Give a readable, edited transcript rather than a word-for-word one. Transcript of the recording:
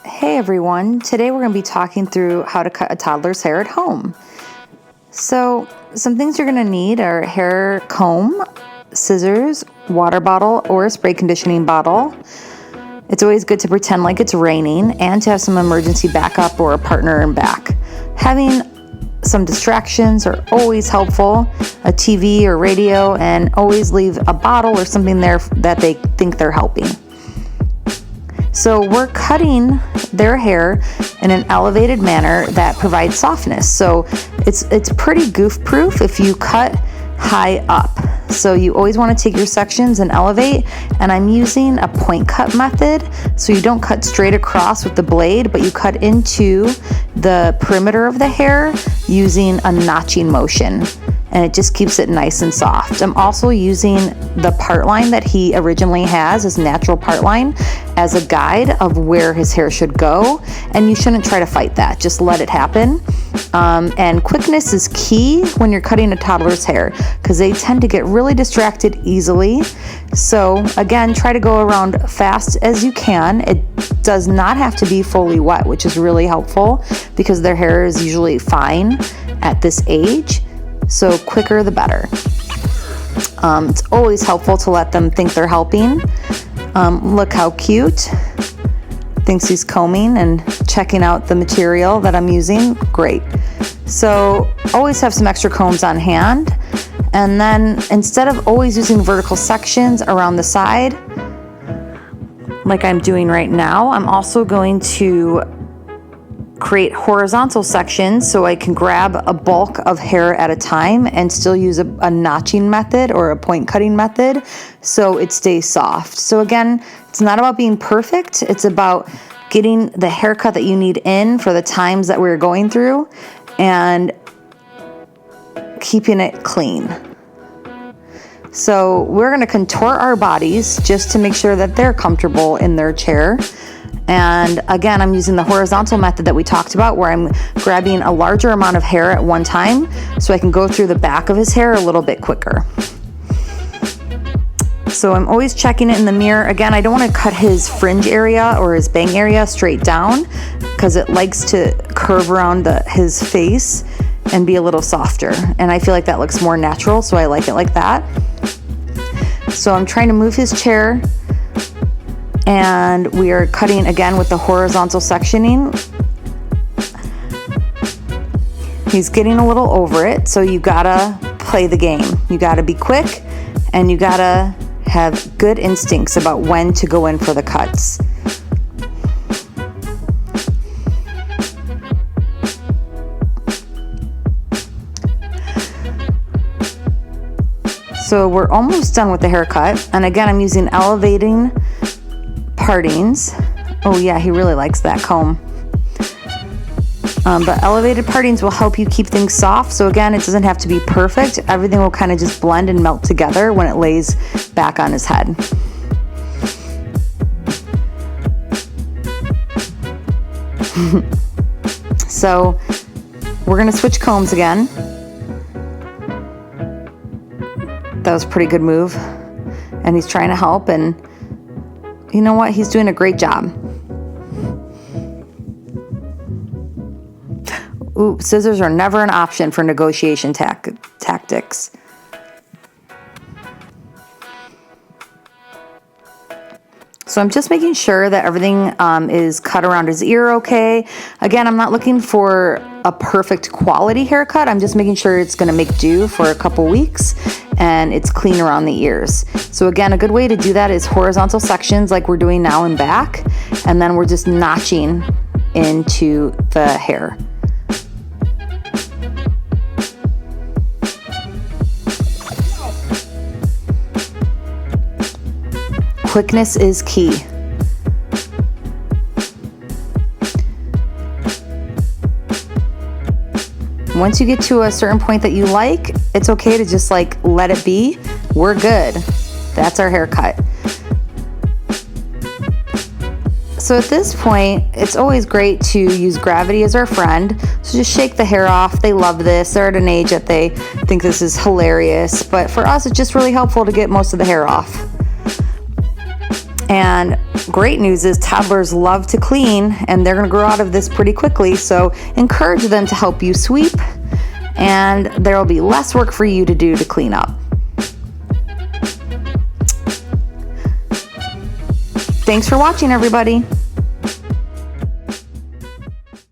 Hey everyone, today we're going to be talking through how to cut a toddler's hair at home. So some things you're going to need are hair comb, scissors, water bottle or a spray conditioning bottle. It's always good to pretend like it's raining and to have some emergency backup or a partner in back. Having some distractions are always helpful, a TV or radio, and always leave a bottle or something there that they think they're helping. So we're cutting their hair in an elevated manner that provides softness. So it's pretty goof proof if you cut high up. So you always want to take your sections and elevate, and I'm using a point cut method. So you don't cut straight across with the blade, but you cut into the perimeter of the hair using a notching motion. And it just keeps it nice and soft. I'm also using the part line that he originally has, his natural part line, as a guide of where his hair should go. And you shouldn't try to fight that, just let it happen. And quickness is key when you're cutting a toddler's hair because they tend to get really distracted easily. So again, try to go around fast as you can. It does not have to be fully wet, which is really helpful because their hair is usually fine at this age. So quicker the better. It's always helpful to let them think they're helping. Look how cute. Thinks he's combing and checking out the material that I'm using. Great. So always have some extra combs on hand. And then instead of always using vertical sections around the side, like I'm doing right now, I'm also going to create horizontal sections so I can grab a bulk of hair at a time and still use a notching method or a point cutting method so it stays soft. So again, it's not about being perfect. It's about getting the haircut that you need in for the times that we're going through and keeping it clean. So we're going to contour our bodies just to make sure that they're comfortable in their chair. And again, I'm using the horizontal method that we talked about where I'm grabbing a larger amount of hair at one time so I can go through the back of his hair a little bit quicker. So I'm always checking it in the mirror. Again, I don't want to cut his fringe area or his bang area straight down because it likes to curve around his face and be a little softer. And I feel like that looks more natural, so I like it like that. So I'm trying to move his chair. And we are cutting again with the horizontal sectioning. He's getting a little over it, so you gotta play the game. You gotta be quick and you gotta have good instincts about when to go in for the cuts. So we're almost done with the haircut. And again, I'm using elevating partings. Oh yeah, he really likes that comb. But elevated partings will help you keep things soft. So again, it doesn't have to be perfect. Everything will kind of just blend and melt together when it lays back on his head. So we're gonna switch combs again. That was a pretty good move. And he's trying to help, and you know what? He's doing a great job. Ooh, scissors are never an option for negotiation tactics. So I'm just making sure that everything is cut around his ear okay. Again, I'm not looking for a perfect quality haircut. I'm just making sure it's gonna make do for a couple weeks and it's clean around the ears. So again, a good way to do that is horizontal sections like we're doing now in back, and then we're just notching into the hair. Quickness is key. Once you get to a certain point that you like, it's okay to just like let it be. We're good. That's our haircut. So at this point, it's always great to use gravity as our friend. So just shake the hair off. They love this. They're at an age that they think this is hilarious. But for us, it's just really helpful to get most of the hair off. And great news is toddlers love to clean, and they're going to grow out of this pretty quickly, so encourage them to help you sweep, and there will be less work for you to do to clean up. Thanks for watching, everybody.